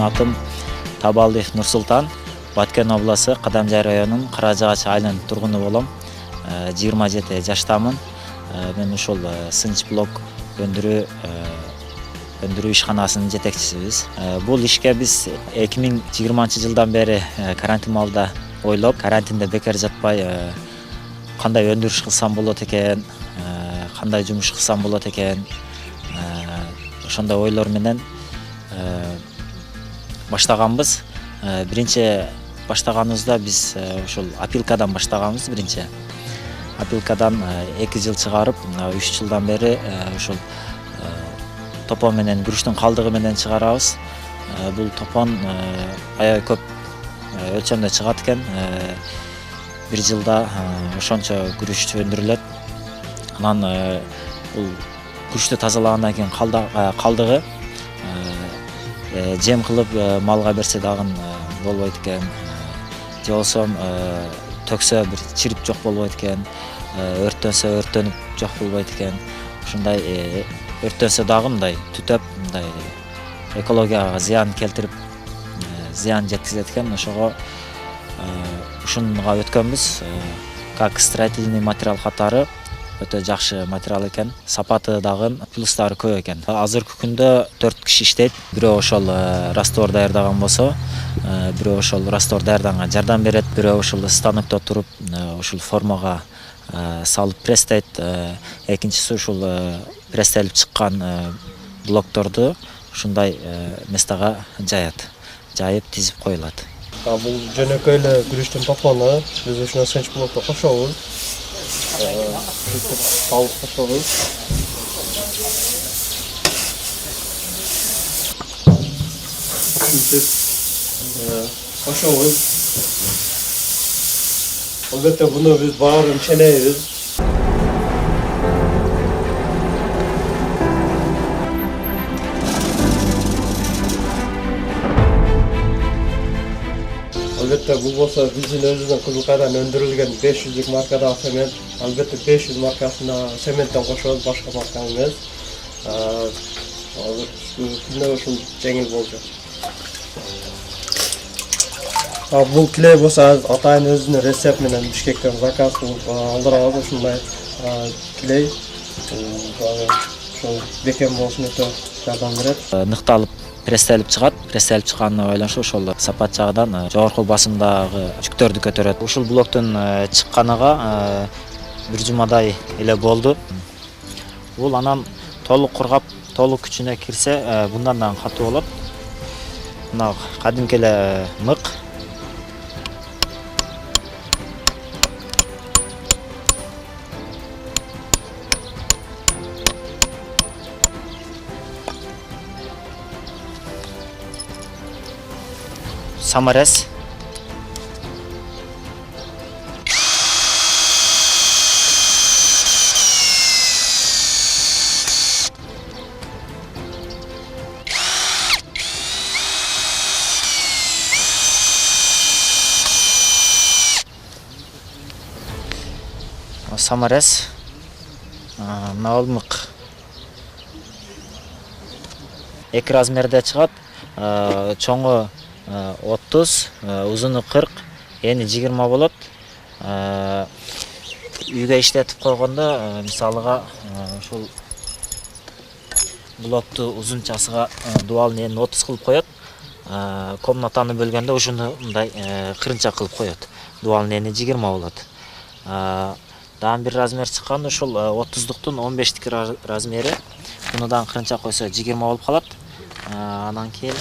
Менин атым Табалдиев Нурсултан, Баткен обласы Кадамжай районунун Каражагач айылынын тургуну болом. 27 жаштамын. Мен ушул сынч блок өндүрүү ишканасынын жетекчисибиз. Бул ишке биз 2020-жылдан бери карантин маалда ойлоп, карантинде бекер жатпай, кандай өндүрүш кылсам болот экен, кандай жумуш кылсам болот экен, ошондой ойлор менен баштаганбыз. Биринчи баштаганыбызда биз ушул опилкадан баштаганбыз биринчи. Опилкадан 2 жыл чыгарып, 3 жылдан бери ушул топон менен күрүчтүн калдыгы менен чыгарабыз. Бул топон аябай көп өлчөмдө чыгат экен. 1 жылда ошончо күрүч өндүрүлөт. Анан бул күрүчтү тазалагандан кийин калдыгы жем кылып малга берсе дагы болбойт экен. Же болсо төксө бир чирип жок болбойт экен. Өрттөнсө өрттөнүп жок болбойт экен. Ушундай өрттөнсө дагы мындай түтөп, мындай экологияга зыян келтирип, зыян жеткизет экен. Ошого ушунга өткөнбүз. Как строительный материал катары өтө жакшы материал экен. Сапаты дагы, плюстары көп экен. Азыркы күндө 4 киши иштейт. Бирөө ошол раствор даярдаган болсо, бирөө ошол раствор даярдаганга жардам берет, бирөө ушул станокто туруп, ушул формага салып пресстейт. Экинчиси ушул пресстелип чыккан блокторду ушундай местага жайып тизип коюлат. Бул жөнөкөй эле күрүчтүн топону, биз ушуна сенч блокто кошобуз. Салып кошобуз. Кошобуз. Албетте буну биз баарын ченейбиз. Albatta bu bolsa bizdin özübüzdün Kızılkay'dan öndürülgen 500'lük markadagı sement. Albatta 500 markasına sementten koşuyoruz, başka marka emez. Күнөө ушул жеңил болчу. Бул клей болсо атайын өзүнүн рецепт менен Бишкектен заказ кылып алдырабыз ушундай клей. Ошол бекем болушуна өтө жардам берет. Ныкталып пресстелип чыгат. Пресстелип чыкканына байланыштуу ошол сапат жагынан жогорку басымдагы жүктөрдү көтөрөт. Ушул блоктун чыкканыга 1 жумадай эле болду. Бул анан толук кургап, толук күчүнө кирсе, bundan да катуу болот. Мына кадимки эле мык. Саморез. Саморез. Мына мык. 2 размерде чыгат. Чоңу 30, узуну 40, эни 20 болот. Үйгө иштетип койгондо, мисалыга ушул блокту узунчасыга дуалын эни 30 кылып коет. Комнатаны бөлгөндө ушуну мындай кырынча кылып коет. Дуалын эни 20 болот. Дагы бир размер чыккан, ушул 30-дуктун 15-тики размери. Муну дагы кырынча койсо 20 болуп калат. Анан кийин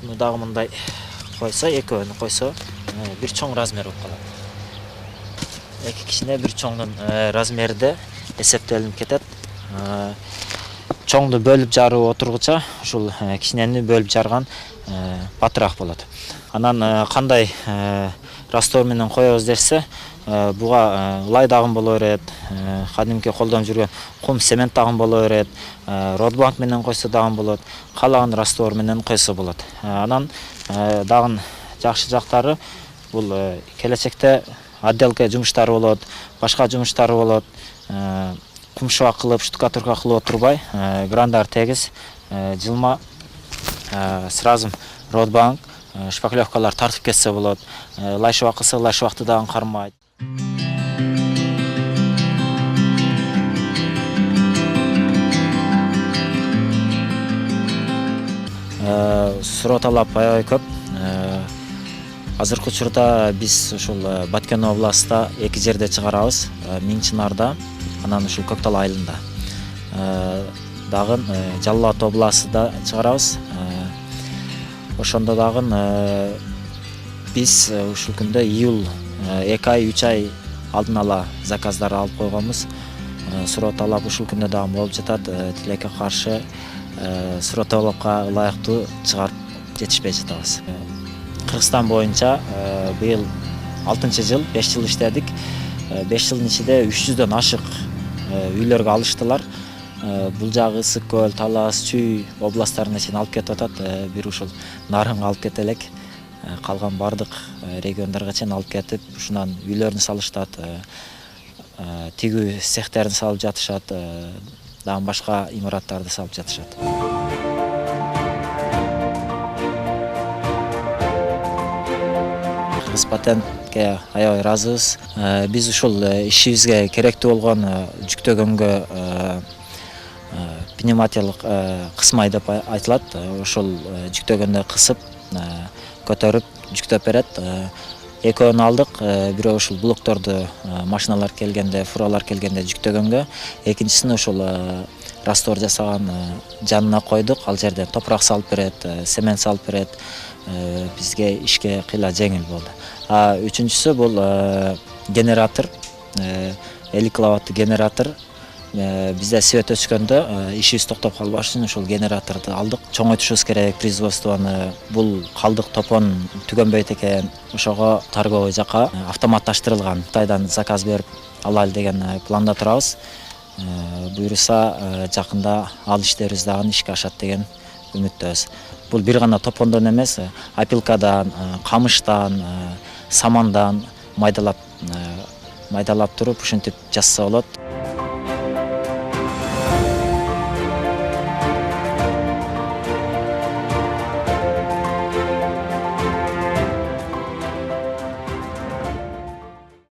муну дагы мындай койсо, экөөнү койсо, бир чоң размер болуп калат. 2 кичине бир чоңдун размерде эсептелип кетет. Чоңду бөлүп жаруу отургуча ушул кичинени бөлүп жарган батыраак болот. Анан кандай раствор менен коебуз десе, буга лай дагы боло берет, кадимки колдонуп жүргөн кум цемент дагы боло берет, родбланк менен койсо дагы болот, каалаган раствор менен койсо болот. Анан дагы жакшы жактары бул келечекте отделка жумуштары болот, башка жумуштары болот. кумшуак кылып, штукатурка кылып отурбай, грандар тегиз, жылма сразу родбанк, шпаклевкалар тартып кетсе болот. Лайшыбак кылса, лайшыбакты дагы кармайт. Суроо талап аябай көп. Азыркы учурда биз ушул Баткен областында 2 жерде чыгарабыз. Миңчинарда, анан ушул Көктал айылында. Дагы Жалал Абад областында чыгарабыз. Ошондо дагы биз ушул күндө июль 2 ай 3 ай алдын ала заказдар алып койгонбуз. Суроо талап ушул күндө дагы болуп жатат. Тилекке каршы суроо талапка ылайыктуу чыгарып жетишпей жатабыз. Кыргызстан боюнча быйыл 6-жыл, 5 жыл иштедик. 5 жылдын ичинде 300дөн ашык үйлөргө алыштылар. Бул жагы Ысык көл, Талас, Чүй областтарына чейин алып кетип атат. Бир ушул Нарынга алып кете элек. Калган бардык региондарга чейин алып кетип, ушунан үйлөрүн салыштат. Тигүү цехтерин салып жатышат. Дагы башка имараттарды салып жатышат. Кыргыз патентке аябай ыраазыбыз. Биз ушул ишибизге керектүү болгон жүктөгөнгө пневматиялык кысмай деп айтылат. Ошол жүктөгөндө кысып, көтөрүп, жүктөп берет. Экөөнү алдык. Бирөө ушул блокторду машиналар келгенде, фуралар келгенде жүктөгөнгө, экинчисин ушул раствор жасаган жанына койдук. Ал жерде топурак салып берет, семен салып берет. Бизге ишке кыйла жеңил болду. Үчүнчүсү бул генератор, 50 киловатт генератор. Бизде свет өчкөндө ишибиз токтоп калбаш үчүн ушул генераторду алдык. Чоңойтушубуз керек производствону. Бул калдык топон түгөнбөйт экен. Ошого торговый жака автоматташтырылган Кытайдан заказ берип алалы деген планда турабыз. Буюрса жакында ал иштерибиз дагы ишке ашат деген үмүттөбүз. Бул бир гана топондон эмес, опилкадан, камыштан, самандан майдалап туруп ушинтип жасаса болот.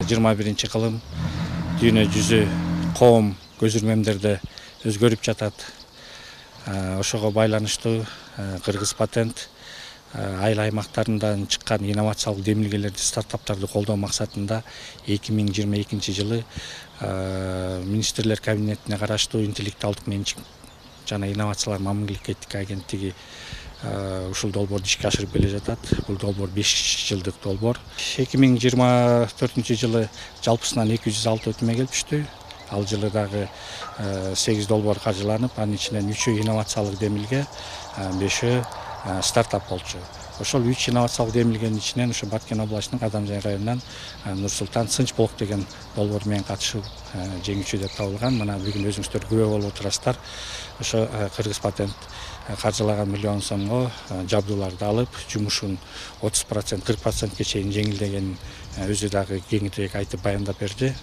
Биринчи кылым дүйнө жүзү коом көзүрмемдерде өзгөрүп жатат. Ошого байланыштуу Кыргыз патент айыл аймактарынан чыккан инновациялык демилгелерди, стартаптарды колдоо максатында 2022 жылы министрлер кабинетине караштуу интеллектуалдык менчик жана инновациялар мамлекеттик агенттиги ушул долбоорду ишке ашырып келе жатат. Бул долбоор 5 жылдык долбоор. 2024 жылы жалпысынан 206 өтүмө келип түштү. Ал жылы дагы 8 долбоор каржыланып, анын ичинен 3-ü инновациялык демилге, 5-ü стартап болчу. Ошол 3 инновациялык демилгенин ичинен ушу Баткен областынын Кадамжай районунан Нур-Султан Сынчблок деген долбоор менен катышып жеңүүчү деп табылган. Мына бүгүн өзүңүздөр күбө болуп отурасыздар. Ошо Кыргыз патент каржылаган миллион сомго жабдууларды алып, жумушун 30%, 40%ке чейин жеңилдегенин өзү дагы кеңирээк айтып баяндап берди.